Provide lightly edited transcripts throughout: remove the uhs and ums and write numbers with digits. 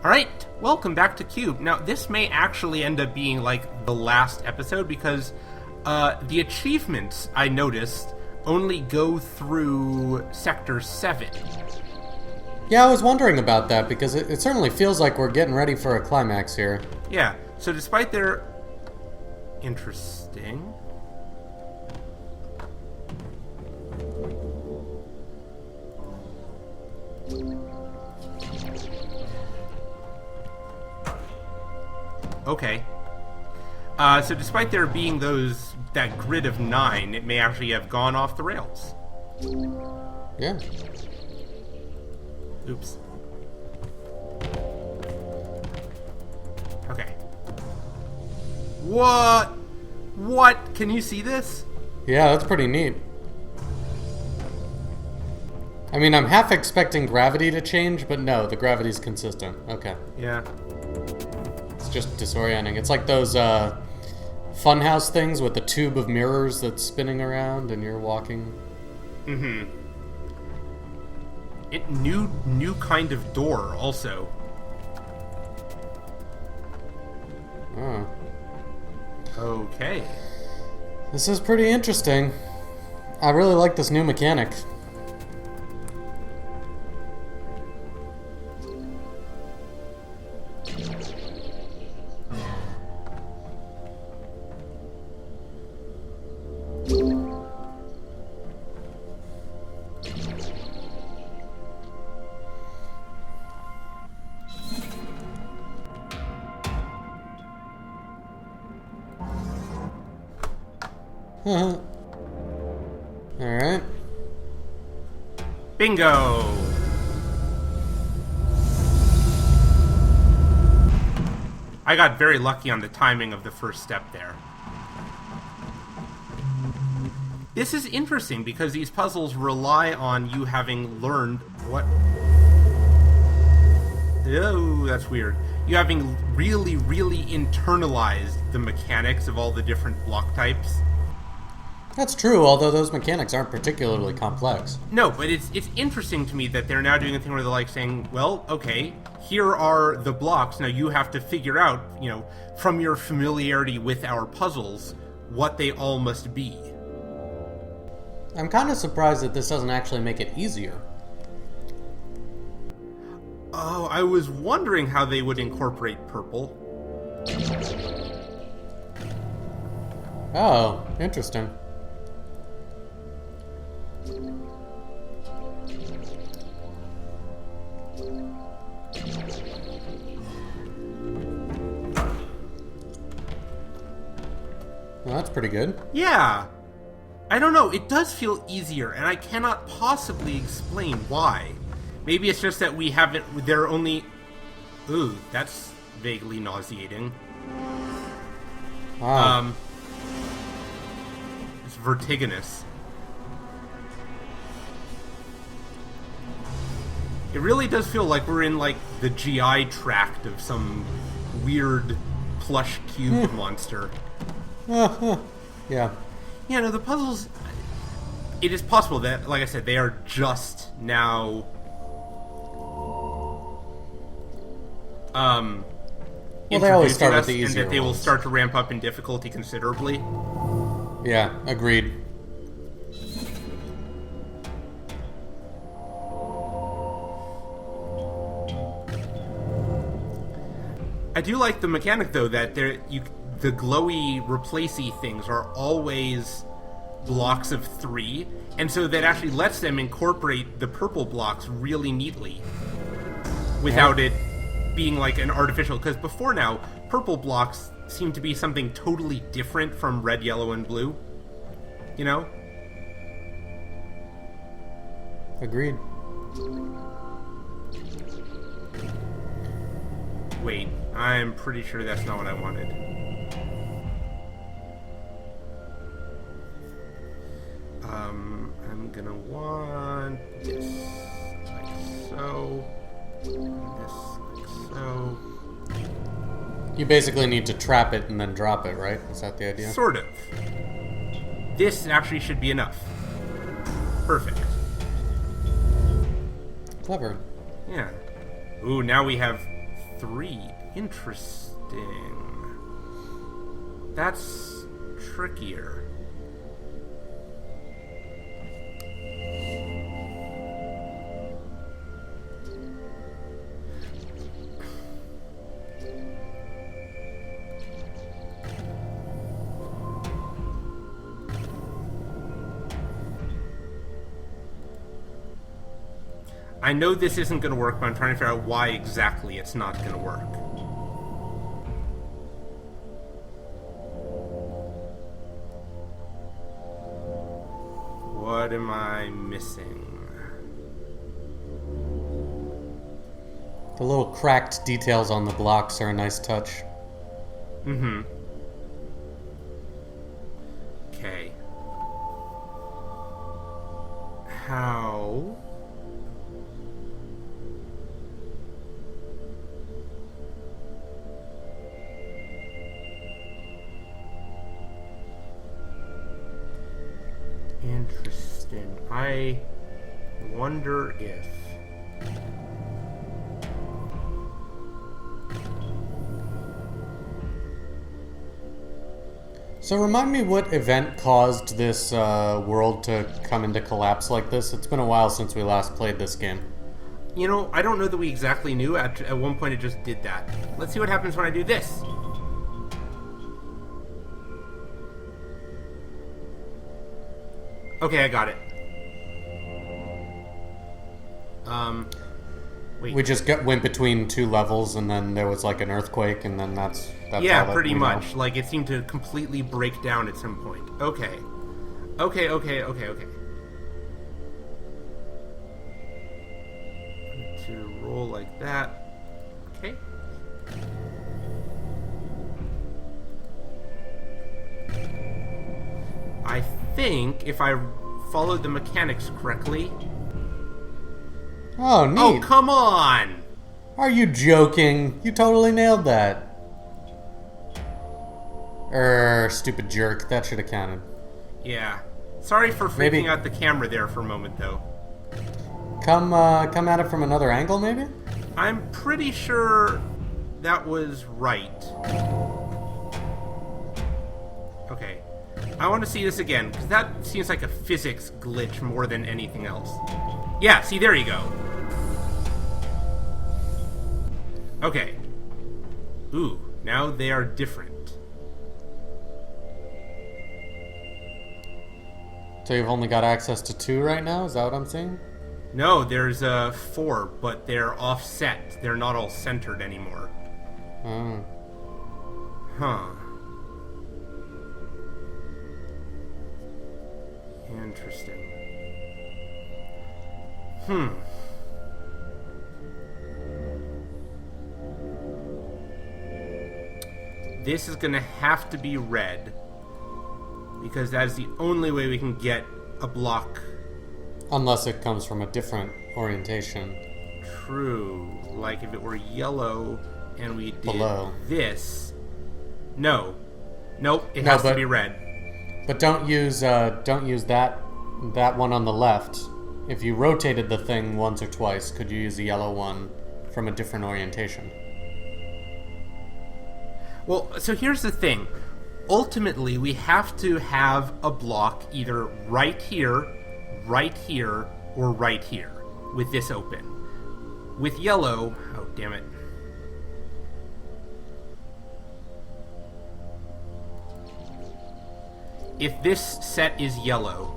Alright, welcome back to QUBE. Now, this may actually end up being, like, the last episode, because the achievements, I noticed, only go through Sector 7. Yeah, I was wondering about that, because it certainly feels like we're getting ready for a climax here. Yeah, so despite their... Interesting. Okay. So despite there being that grid of 9, it may actually have gone off the rails. Yeah. Oops. Okay. What? What? Can you see this? Yeah, that's pretty neat. I mean, I'm half expecting gravity to change, but no, the gravity's consistent. Okay. Yeah. It's just disorienting. It's like those funhouse things with the tube of mirrors that's spinning around and you're walking. Mm-hmm. New kind of door, also. Oh. Okay. This is pretty interesting. I really like this new mechanic. Alright. Bingo! I got very lucky on the timing of the first step there. This is interesting because these puzzles rely on you having learned what... Oh, that's weird. You having really, really internalized the mechanics of all the different block types. That's true, although those mechanics aren't particularly complex. No, but it's interesting to me that they're now doing a thing where they're like saying, well, okay, here are the blocks. Now you have to figure out, from your familiarity with our puzzles, what they all must be. I'm kind of surprised that this doesn't actually make it easier. Oh, I was wondering how they would incorporate purple. Oh, interesting. Well, that's pretty good. Yeah. I don't know, it does feel easier, and I cannot possibly explain why. Maybe it's just that they're only... Ooh, that's vaguely nauseating. Wow. It's vertiginous. It really does feel like we're in, the GI tract of some weird plush cube monster. Yeah. Yeah, no, the puzzles... It is possible that, like I said, they are just now... Well, they always start with the easier and that they will ones. start to ramp up in difficulty considerably. Yeah, agreed. I do like the mechanic, though, that the glowy, replacey things are always blocks of 3, and so that actually lets them incorporate the purple blocks really neatly without it being like an artificial... Because before now, purple blocks seem to be something totally different from red, yellow, and blue. Agreed. Wait, I'm pretty sure that's not what I wanted. I'm gonna want this like so, and this like so. You basically need to trap it and then drop it, right? Is that the idea? Sort of. This actually should be enough. Perfect. Clever. Yeah. Ooh, now we have 3. Interesting. That's trickier. I know this isn't going to work, but I'm trying to figure out why exactly it's not going to work. What am I missing? The little cracked details on the blocks are a nice touch. Mm-hmm. Okay. How... Interesting. I wonder if... So remind me what event caused this world to come into collapse like this? It's been a while since we last played this game. You know, I don't know that we exactly knew. At one point it just did that. Let's see what happens when I do this. Okay, I got it. Wait. We just went between two levels, and then there was like an earthquake, and then that's yeah, all that pretty we much. know. Like, it seemed to completely break down at some point. Okay. Okay. To roll like that. Okay. I think if I followed the mechanics correctly... Oh, neat. Oh, come on! Are you joking? You totally nailed that. Stupid jerk. That should have counted. Yeah. Sorry for freaking Maybe- out the camera there for a moment, though. Come at it from another angle, maybe? I'm pretty sure that was right. Okay. I want to see this again, because that seems like a physics glitch more than anything else. Yeah, see, there you go. Okay. Ooh, now they are different. So you've only got access to 2 right now? Is that what I'm seeing? No, there's 4, but they're offset. They're not all centered anymore. Oh. Huh. Interesting. This is gonna have to be red, because that is the only way we can get a block. Unless it comes from a different orientation. True. Like if it were yellow and we did Below. this. No. Nope, it has to be red. But don't use that one on the left. If you rotated the thing once or twice, could you use the yellow one from a different orientation? Well, so here's the thing. Ultimately, we have to have a block either right here, or right here, with this open. With yellow... Oh, damn it. If this set is yellow,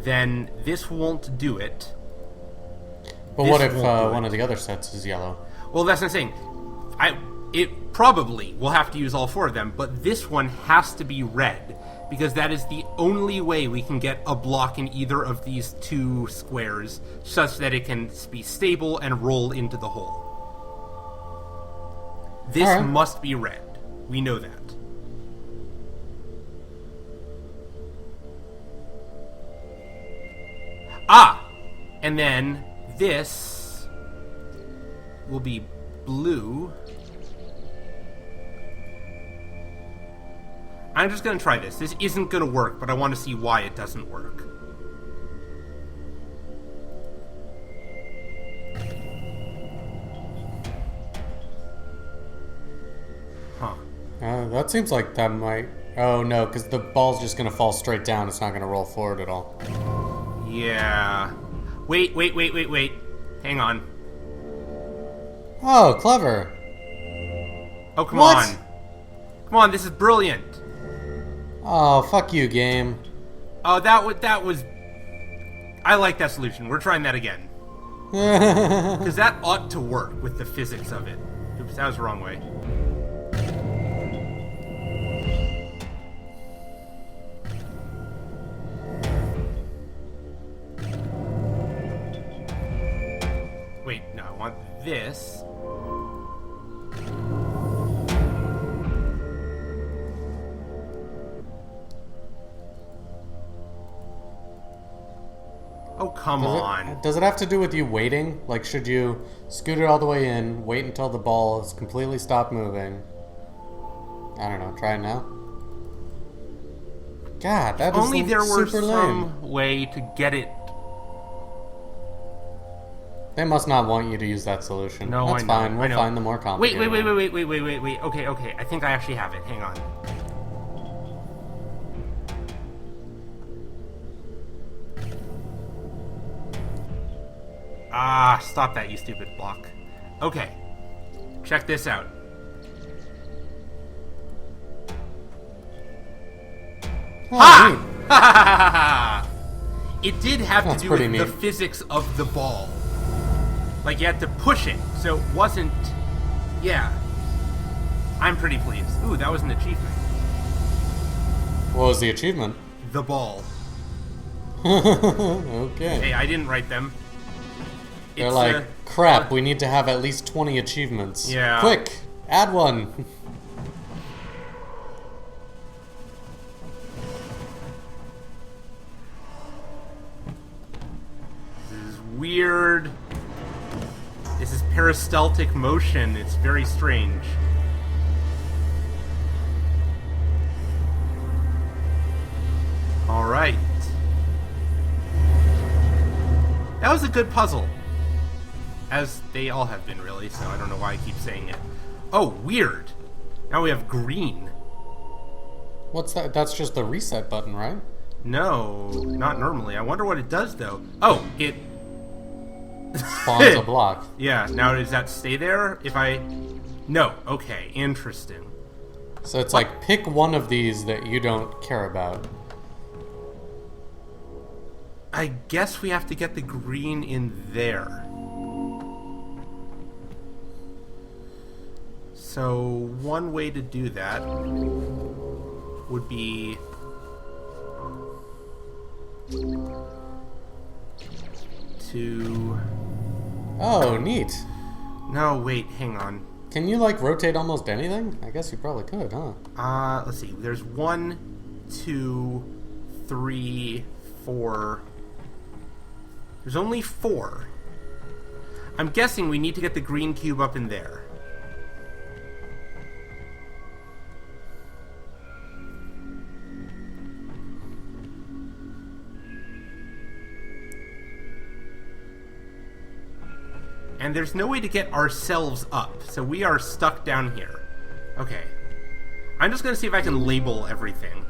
then this won't do it. But This what if won't do one it. of the other sets is yellow? Well, that's what I'm saying. It probably will have to use all 4 of them, but this one has to be red, because that is the only way we can get a block in either of these 2 squares, such that it can be stable and roll into the hole. This Alright. must be red. We know that. Ah! And then this will be blue. I'm just going to try this. This isn't going to work, but I want to see why it doesn't work. That seems like that might... Oh, no, because the ball's just going to fall straight down. It's not going to roll forward at all. Yeah. Wait. Hang on. Oh, clever. Oh, come What? on. Come on, this is brilliant. Oh, fuck you, game. Oh, that was... I like that solution. We're trying that again. Because that ought to work with the physics of it. Oops, that was the wrong way. Wait, no, I want this. Oh, come on. Does it have to do with you waiting? Like, should you scoot it all the way in, wait until the ball has completely stopped moving? I don't know. Try it now. God, that is Only there were super some lame. way to get it. They must not want you to use that solution. No, That's I know. fine. I We'll know. find the more complicated one. Wait. Okay. I think I actually have it. Hang on. Ah, stop that, you stupid block. Okay. Check this out. Oh, neat. Ha! It did have That's to do with pretty the neat. physics of the ball. Like, you had to push it, so it wasn't... Yeah. I'm pretty pleased. Ooh, that was an achievement. What was the achievement? The ball. Okay. Hey, I didn't write them. They're It's, like, crap, we need to have at least 20 achievements. Yeah. Quick, add one. This is weird. This is peristaltic motion. It's very strange. Alright. That was a good puzzle. As they all have been, really, so I don't know why I keep saying it. Oh, weird. Now we have green. What's that? That's just the reset button, right? No, not normally. I wonder what it does, though. Oh, it... Spawns a block. Yeah, now does that stay there if I... No, okay, interesting. So it's like, pick one of these that you don't care about. I guess we have to get the green in there. So, one way to do that would be... to... Oh, neat. No, wait, hang on. Can you, like, rotate almost anything? I guess you probably could, huh? Let's see. There's 1, 2, 3, 4. There's only 4. I'm guessing we need to get the green cube up in there. And there's no way to get ourselves up, so we are stuck down here. Okay. I'm just gonna see if I can label everything.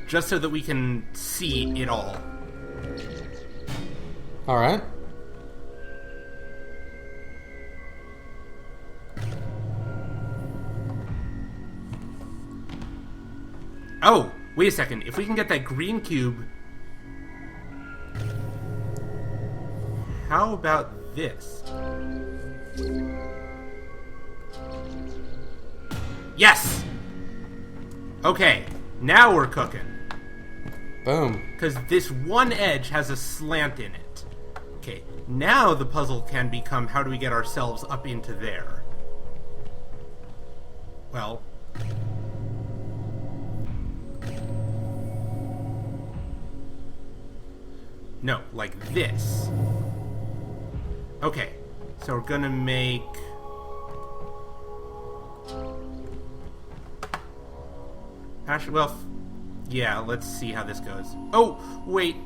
Just so that we can see it all. Alright. Oh, wait a second. If we can get that green cube... How about this? Yes! Okay, now we're cooking. Boom. Because this one edge has a slant in it. Okay, now the puzzle can become how do we get ourselves up into there? Well... No, like this. Okay, so we're gonna make... Actually, well, yeah, let's see how this goes. Oh, wait.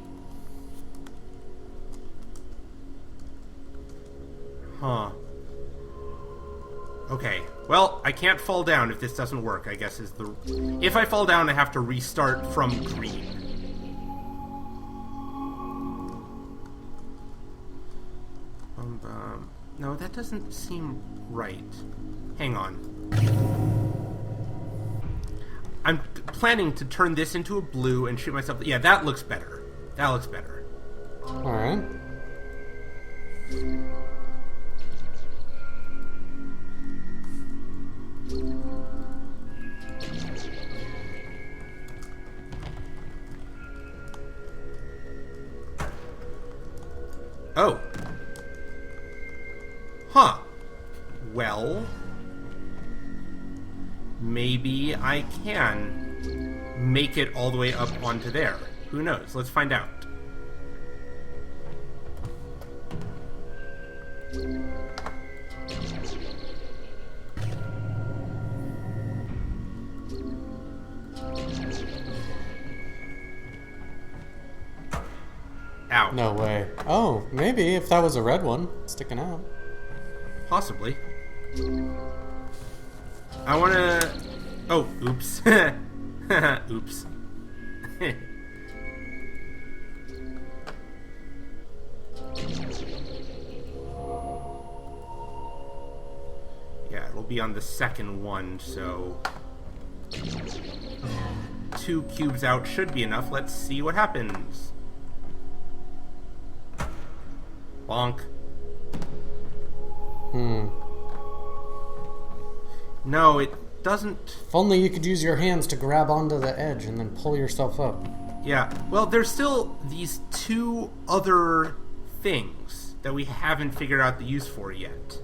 Huh. Okay. Well, I can't fall down if this doesn't work, I guess is the... If I fall down, I have to restart from green. No, that doesn't seem right. Hang on. I'm planning to turn this into a blue and shoot myself... Yeah, that looks better. That looks better. Alright. Oh. Huh. Well... Maybe I can make it all the way up onto there. Who knows? Let's find out. Ow. No way. Oh, maybe if that was a red one sticking out. Possibly. I wanna... Oh, oops. Oops. Yeah, it'll be on the second one, so... 2 cubes out should be enough. Let's see what happens. Bonk. No, it doesn't... If only you could use your hands to grab onto the edge and then pull yourself up. Yeah, well, there's still these 2 other things that we haven't figured out the use for yet.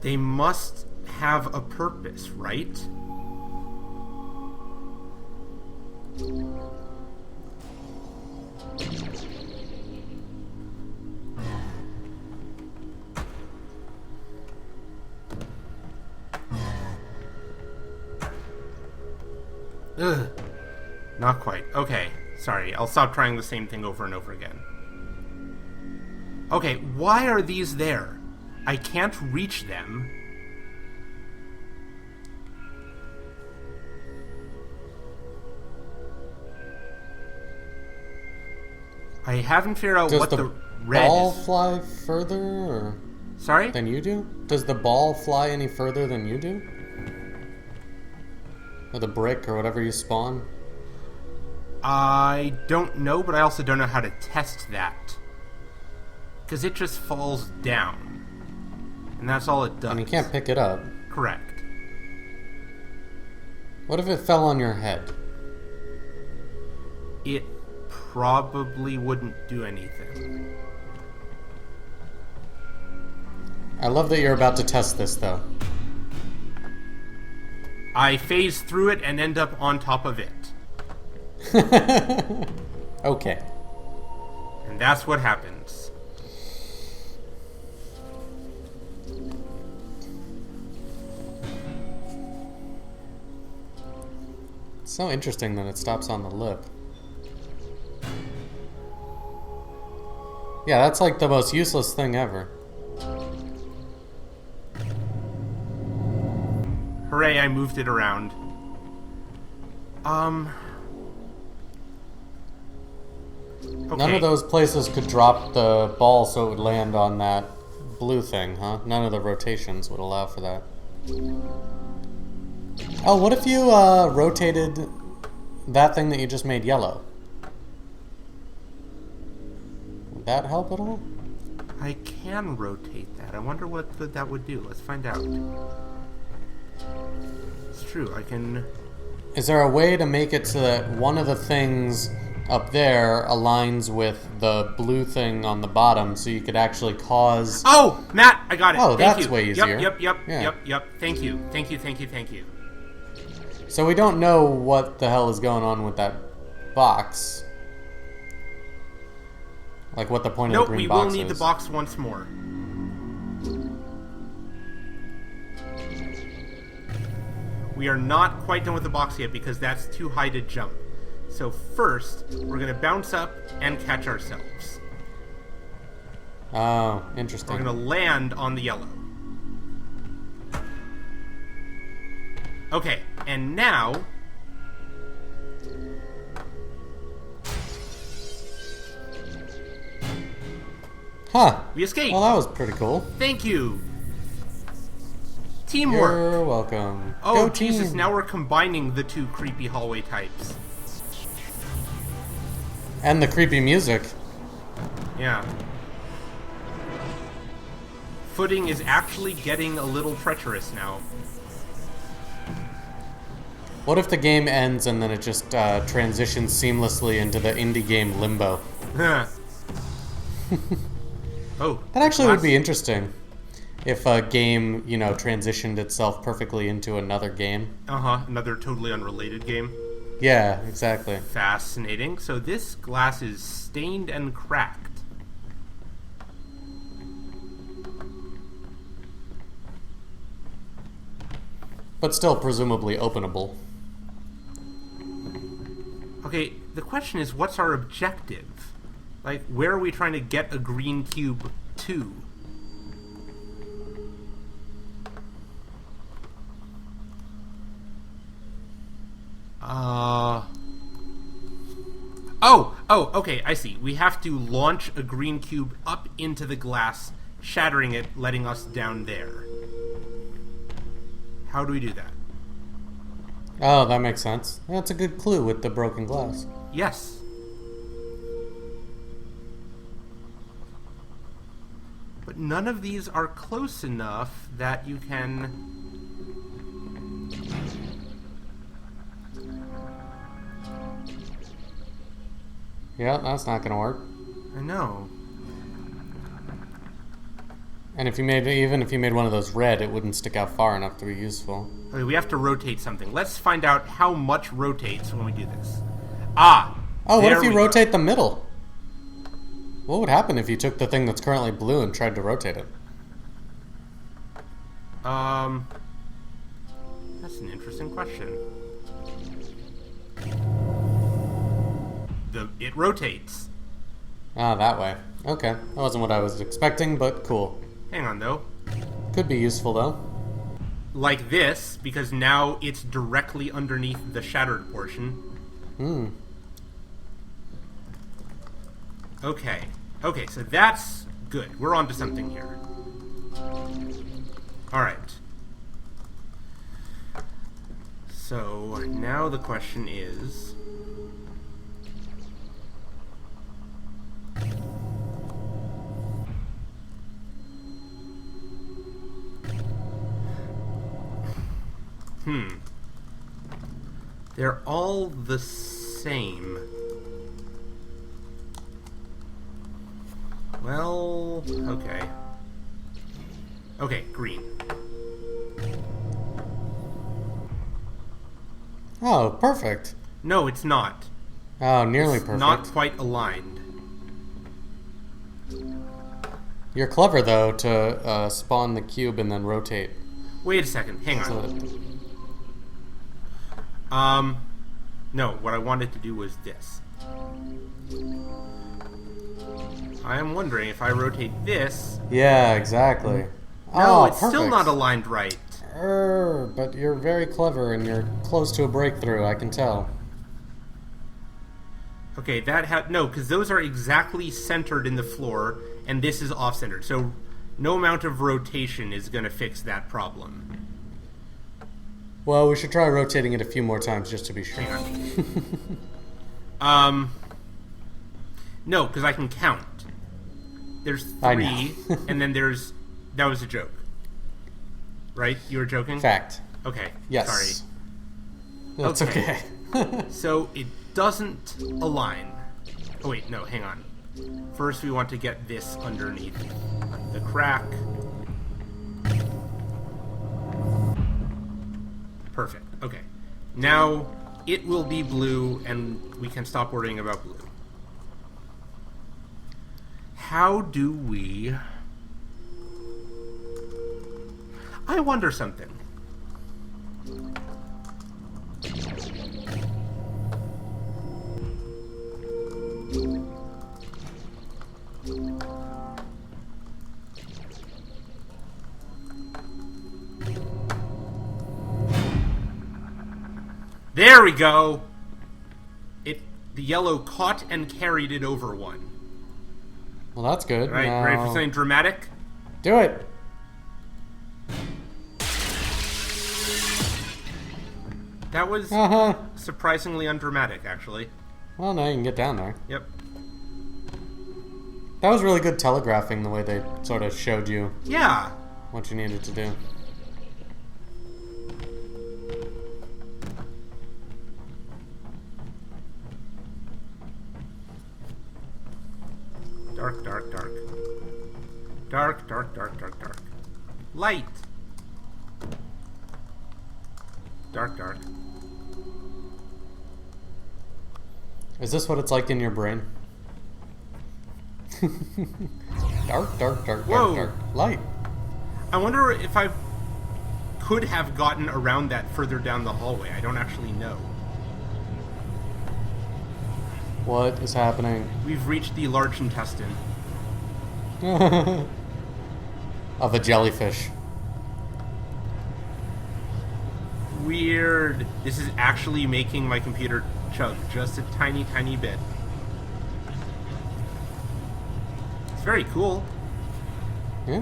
They must have a purpose, right? Ugh. Not quite. Okay, sorry. I'll stop trying the same thing over and over again. Okay, why are these there? I can't reach them. I haven't figured out what the red ball is. fly further or Sorry? than you do? Does the ball fly any further than you do? Or the brick or whatever you spawn? I don't know, but I also don't know how to test that. Because it just falls down. And that's all it does. And you can't pick it up. Correct. What if it fell on your head? It probably wouldn't do anything. I love that you're about to test this, though. I phase through it and end up on top of it. Okay. And that's what happens. It's so interesting that it stops on the lip. Yeah, that's like the most useless thing ever. Hooray, I moved it around. Okay. None of those places could drop the ball so it would land on that blue thing, huh? None of the rotations would allow for that. Oh, what if you rotated that thing that you just made yellow? Would that help at all? I can rotate that. I wonder what that would do. Let's find out. It's true, I can... Is there a way to make it so that one of the things up there aligns with the blue thing on the bottom so you could actually cause... Oh! Matt, I got it. Oh, Thank that's you. way easier. Yep. Yeah. Thank you. Thank you. So we don't know what the hell is going on with that box. Like what the point of the green box is. Nope, we will need the box once more. We are not quite done with the box yet because that's too high to jump. So first, we're going to bounce up and catch ourselves. Oh, We're interesting. going to land on the yellow. Okay, and now... Huh. we escaped. Well, that was pretty cool. Thank you. Teamwork. You're welcome. Oh, Go Jesus, team. now we're combining the two creepy hallway types. And the creepy music. Yeah. Footing is actually getting a little treacherous now. What if the game ends and then it just transitions seamlessly into the indie game Limbo? Oh. That actually would be interesting. If a game, you know, transitioned itself perfectly into another game. Uh-huh, another totally unrelated game. Yeah, exactly. Fascinating. So this glass is stained and cracked. But still presumably openable. Okay, the question is, what's our objective? Like, where are we trying to get a green cube to? Oh, okay, I see. We have to launch a green cube up into the glass, shattering it, letting us down there. How do we do that? Oh, that makes sense. That's a good clue with the broken glass. Yes. But none of these are close enough that you can... Yeah, that's not gonna work. I know. And if you made, even if you made one of those red, it wouldn't stick out far enough to be useful. Okay, we have to rotate something. Let's find out how much rotates when we do this. Ah! Oh, what there if you we go. rotate the middle? What would happen if you took the thing that's currently blue and tried to rotate it? That's an interesting question. It rotates. Ah, that way. Okay, that wasn't what I was expecting, but cool. Hang on, though. Could be useful, though. Like this, because now it's directly underneath the shattered portion. Hmm. Okay. Okay, so that's good. We're on to something here. Alright. So, now the question is... They're all the same. Well, okay. Okay, green. Oh, perfect. No, it's not. Oh, nearly It's perfect. not quite aligned. You're clever, though, to spawn the cube and then rotate. Wait a second, hang So on. that- No, what I wanted to do was this. I am wondering if I rotate this... Yeah, exactly. No, Oh, it's still perfect. not aligned right. But you're very clever and you're close to a breakthrough, I can tell. Okay, no, because those are exactly centered in the floor, and this is off-centered. So no amount of rotation is going to fix that problem. Well, we should try rotating it a few more times just to be sure. Hang on. No, because I can count. There's I 3, know. and then there's... That was a joke. Right? You were joking? Fact. Okay. Yes. Sorry. That's okay. So it doesn't align. Oh wait, no, hang on. First we want to get this underneath the crack. Perfect. Okay. Now it will be blue and we can stop worrying about blue. How do we... I wonder something. There we go! The yellow caught and carried it over one. Well, that's good. Alright, now... ready for something dramatic? Do it! That was surprisingly undramatic, actually. Well, now you can get down there. Yep. That was really good telegraphing, the way they sort of showed you Yeah. what you needed to do. Dark, dark, dark. Dark, dark, dark, dark, dark. Light. Dark, dark. Is this what it's like in your brain? Dark, dark, dark, Whoa. dark, dark. Light. I wonder if I could have gotten around that further down the hallway. I don't actually know. What is happening? We've reached the large intestine. Of a jellyfish. Weird. This is actually making my computer chug just a tiny, tiny bit. It's very cool. Yeah.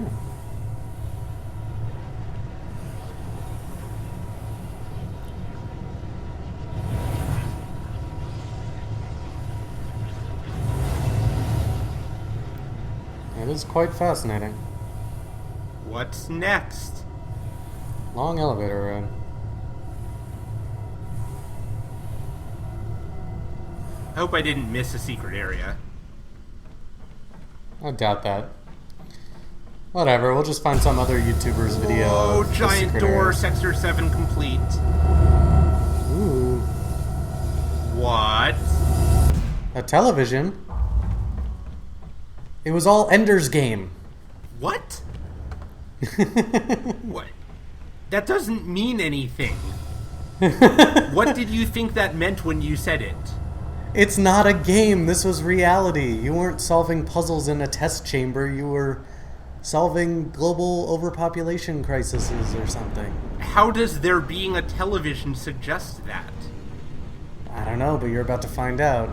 It is quite fascinating. What's next? Long elevator ride. I hope I didn't miss a secret area. I doubt that. Whatever, we'll just find some other YouTuber's video. Oh, of the giant secret door, area. Sector 7 complete. Ooh. What? A television? It was all Ender's Game. What? What? That doesn't mean anything. What did you think that meant when you said it? It's not a game. This was reality. You weren't solving puzzles in a test chamber. You were solving global overpopulation crises or something. How does there being a television suggest that? I don't know, but you're about to find out.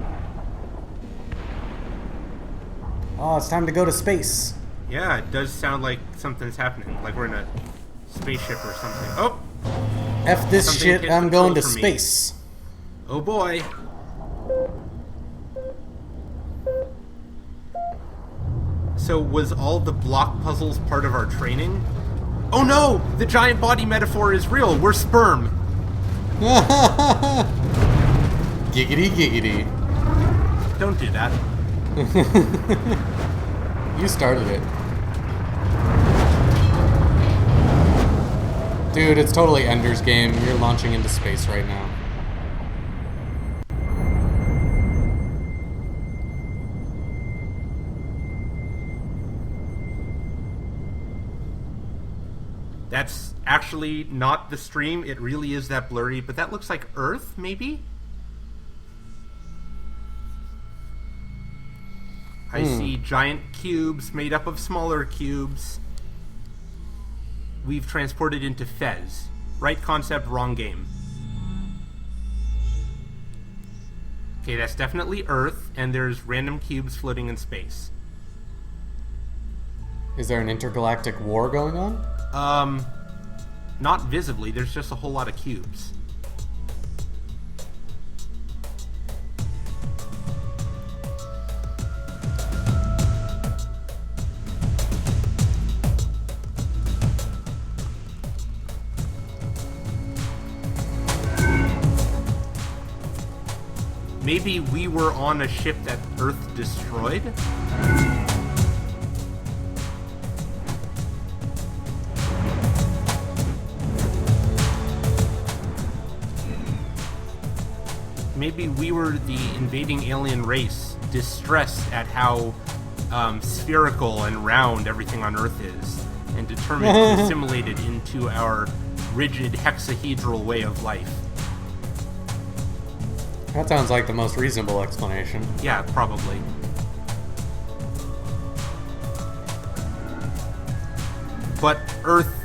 Oh, it's time to go to space. Yeah, it does sound like something's happening. Like we're in a spaceship or something. Oh! F this Something shit, hit I'm going to control for me. space. Oh boy. So was all the block puzzles part of our training? Oh no! The giant body metaphor is real. We're sperm. Giggity giggity. Don't do that. You started it. Dude, it's totally Ender's Game. You're launching into space right now. That's actually not the stream. It really is that blurry, but that looks like Earth, maybe? I see giant cubes made up of smaller cubes. We've transported into Fez. Right concept, wrong game. Okay, that's definitely Earth, and there's random cubes floating in space. Is there an intergalactic war going on? Not visibly, there's just a whole lot of cubes. Maybe we were on a ship that Earth destroyed? Maybe we were the invading alien race, distressed at how spherical and round everything on Earth is, and determined to assimilate it into our rigid hexahedral way of life. That sounds like the most reasonable explanation. Yeah, probably. But Earth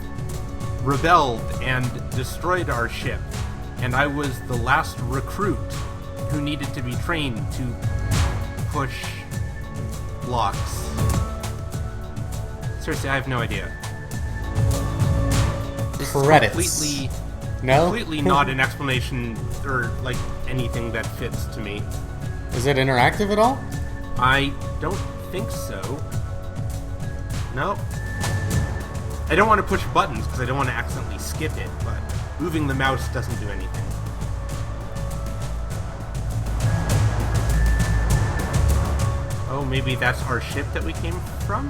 rebelled and destroyed our ship, and I was the last recruit who needed to be trained to push blocks. Seriously, I have no idea. This Credits. is No? completely not an explanation or like anything that fits to me. Is it interactive at all? I don't think so. No. I don't want to push buttons because I don't want to accidentally skip it, but moving the mouse doesn't do anything. Oh, maybe that's our ship that we came from?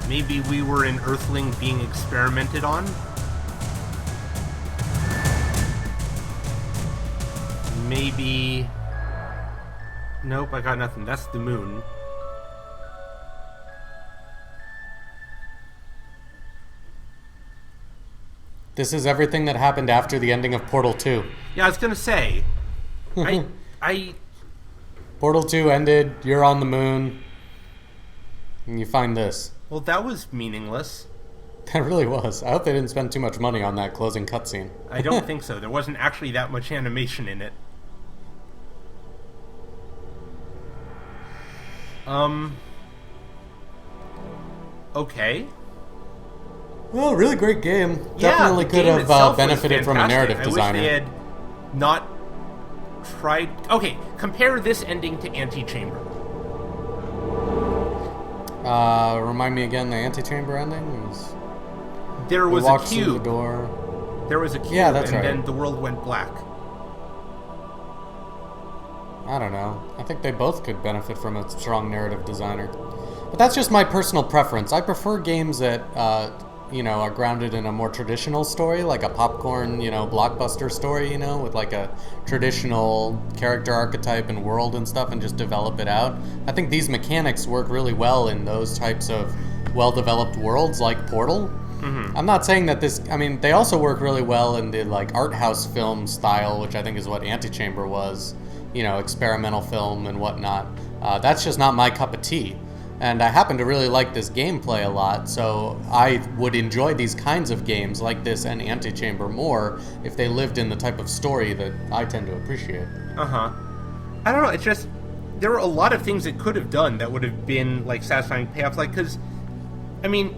Maybe we were an Earthling being experimented on? Maybe... Nope, I got nothing. That's the moon. This is everything that happened after the ending of Portal 2. Yeah, I was gonna say... I... Portal 2 ended, you're on the moon, and you find this. Well, that was meaningless. That really was. I hope they didn't spend too much money on that closing cutscene. I don't think so. There wasn't actually that much animation in it. Okay. Well, really great game. Yeah, Definitely the could game have itself was benefited from a fantastic. narrative designer. I wish they had not tried... Okay, compare this ending to Antechamber. Remind me again, the antechamber ending was... There was we a walked through the cube. door. There was a cube, Yeah, that's and right. then the world went black. I don't know. I think they both could benefit from a strong narrative designer. But that's just my personal preference. I prefer games that, are grounded in a more traditional story, like a popcorn, blockbuster story, with like a traditional character archetype and world and stuff, and just develop it out. I think these mechanics work really well in those types of well-developed worlds like Portal. Mm-hmm. I'm not saying that they also work really well in the like art house film style, which I think is what Antechamber was, experimental film and whatnot. That's just not my cup of tea. And I happen to really like this gameplay a lot, so I would enjoy these kinds of games like this and Antechamber more if they lived in the type of story that I tend to appreciate. Uh-huh. I don't know, it's just... There were a lot of things it could have done that would have been, like, satisfying payoffs, like, because... I mean...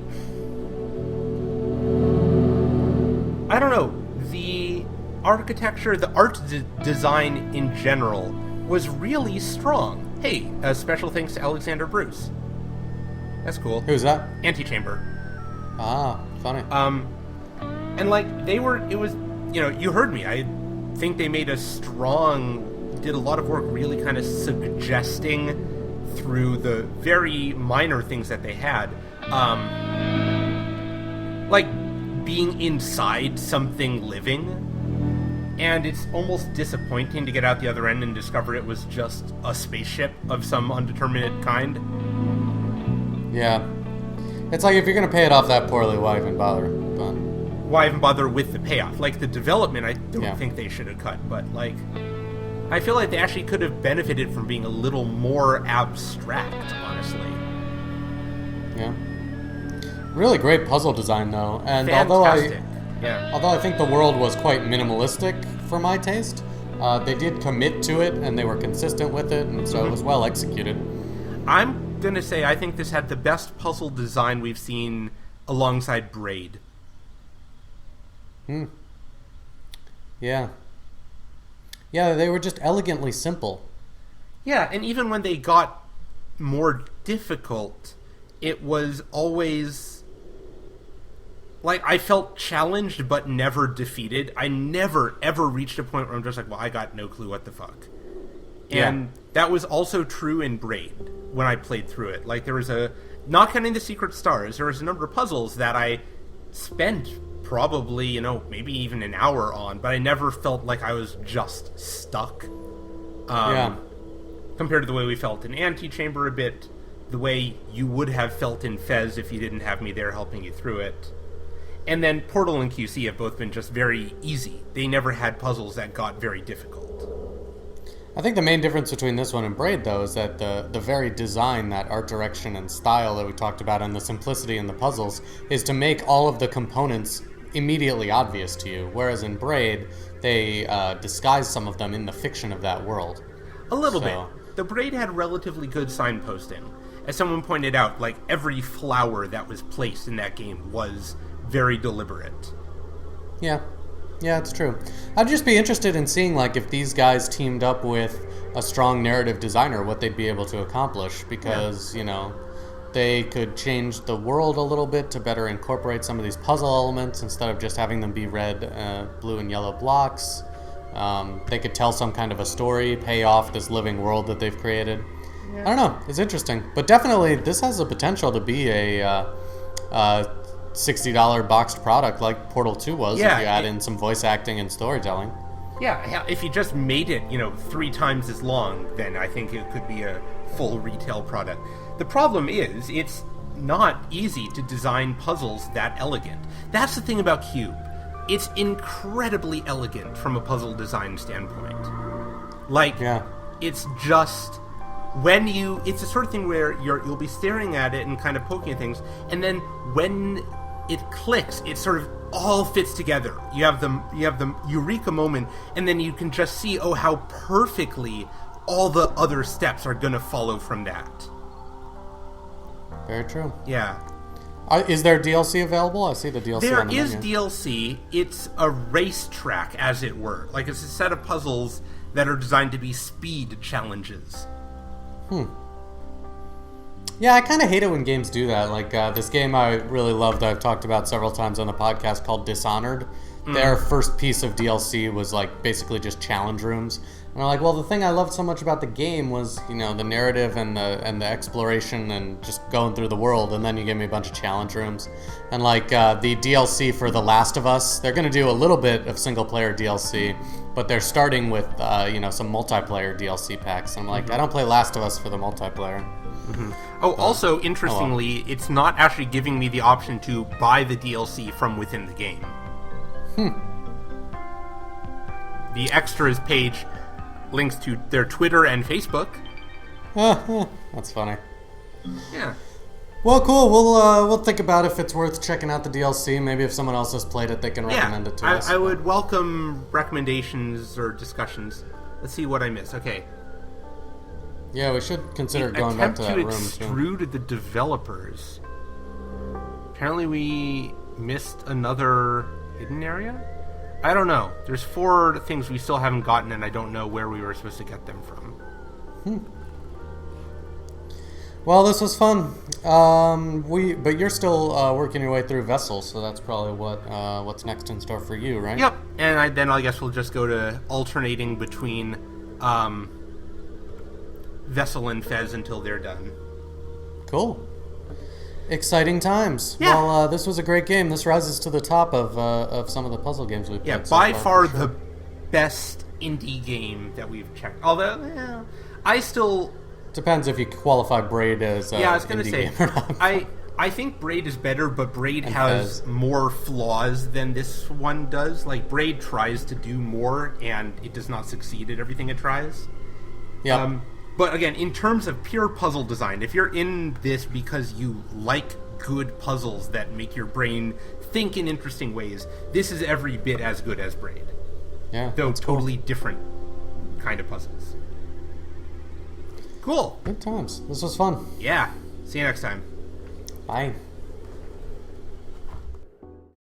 I don't know. The architecture, the art design in general was really strong. Hey, a special thanks to Alexander Bruce. That's cool. Who's that? Antechamber. Ah, funny. And like it was, you heard me. I think they made did a lot of work really kind of suggesting through the very minor things that they had, like being inside something living. And it's almost disappointing to get out the other end and discover it was just a spaceship of some undeterminate kind. Yeah. It's like if you're going to pay it off that poorly, why even bother? But... Why even bother with the payoff? Like, the development, I don't Yeah. think they should have cut, but, like, I feel like they actually could have benefited from being a little more abstract, honestly. Yeah. Really great puzzle design, though. And Fantastic. Yeah. although I think the world was quite minimalistic for my taste, they did commit to it, and they were consistent with it, and so it was well executed. I'm gonna say I think this had the best puzzle design we've seen alongside Braid. Yeah. Yeah, they were just elegantly simple. Yeah, and even when they got more difficult, it was always... Like, I felt challenged but never defeated. I never, ever reached a point where I'm just like, well, I got no clue what the fuck. And that was also true in Braid when I played through it. Like, there was not counting the secret stars, there was a number of puzzles that I spent probably, maybe even an hour on, but I never felt like I was just stuck. Compared to the way we felt in Antechamber a bit, the way you would have felt in Fez if you didn't have me there helping you through it. And then Portal and QC have both been just very easy. They never had puzzles that got very difficult. I think the main difference between this one and Braid, though, is that the very design, that art direction and style that we talked about, and the simplicity in the puzzles, is to make all of the components immediately obvious to you. Whereas in Braid, they disguise some of them in the fiction of that world. A little bit. The Braid had relatively good signposting. As someone pointed out, like, every flower that was placed in that game was very deliberate. Yeah, it's true. I'd just be interested in seeing, like, if these guys teamed up with a strong narrative designer, what they'd be able to accomplish, because, you know, they could change the world a little bit to better incorporate some of these puzzle elements instead of just having them be red, blue, and yellow blocks. They could tell some kind of a story, pay off this living world that they've created. Yeah. I don't know. It's interesting. But definitely, this has the potential to be a $60 boxed product like Portal 2 was, if you add in some voice acting and storytelling. Yeah, if you just made it, 3 times as long, then I think it could be a full retail product. The problem is, it's not easy to design puzzles that elegant. That's the thing about QUBE. It's incredibly elegant from a puzzle design standpoint. It's just... it's the sort of thing where you'll be staring at it and kind of poking at things, and then when it clicks, it sort of all fits together. You have the eureka moment, and then you can just see, how perfectly all the other steps are going to follow from that. Very true. Yeah. Is there DLC available? I see the DLC there on the is menu. DLC. It's a racetrack, as it were. Like, it's a set of puzzles that are designed to be speed challenges. Yeah, I kind of hate it when games do that. Like, this game I really loved, I've talked about several times on the podcast, called Dishonored. Their first piece of DLC was, like, basically just challenge rooms. And I'm like, well, the thing I loved so much about the game was, the narrative and the exploration and just going through the world, and then you gave me a bunch of challenge rooms. And, like, the DLC for The Last of Us, they're going to do a little bit of single-player DLC, but they're starting with, some multiplayer DLC packs. And I'm like, I don't play Last of Us for the multiplayer. Also, interestingly, it's not actually giving me the option to buy the DLC from within the game. The extras page links to their Twitter and Facebook. That's funny. Yeah. Well, cool. We'll think about if it's worth checking out the DLC. Maybe if someone else has played it, they can recommend it to us. I would welcome recommendations or discussions. Let's see what I missed. Okay. Yeah, we should consider going back to that room. Attempt to extrude the developers. Apparently we missed another hidden area? I don't know. There's 4 things we still haven't gotten, and I don't know where we were supposed to get them from. Well, this was fun. But you're still working your way through Vessel, so that's probably what's next in store for you, right? Yep. And then I guess we'll just go to alternating between Vessel and Fez until they're done. Cool. Exciting times. Yeah. Well, this was a great game. This rises to the top of some of the puzzle games we've played. Yeah, so by far sure. the best indie game that we've checked. Although, I still... Depends if you qualify Braid as I was going to say, game or not. I think Braid is better, but Braid And has Fez. more flaws than this one does. Like, Braid tries to do more, and it does not succeed at everything it tries. Yeah. But again, in terms of pure puzzle design, if you're in this because you like good puzzles that make your brain think in interesting ways, this is every bit as good as Braid. Yeah. Though totally different kind of puzzles. Cool. Good times. This was fun. Yeah. See you next time. Bye.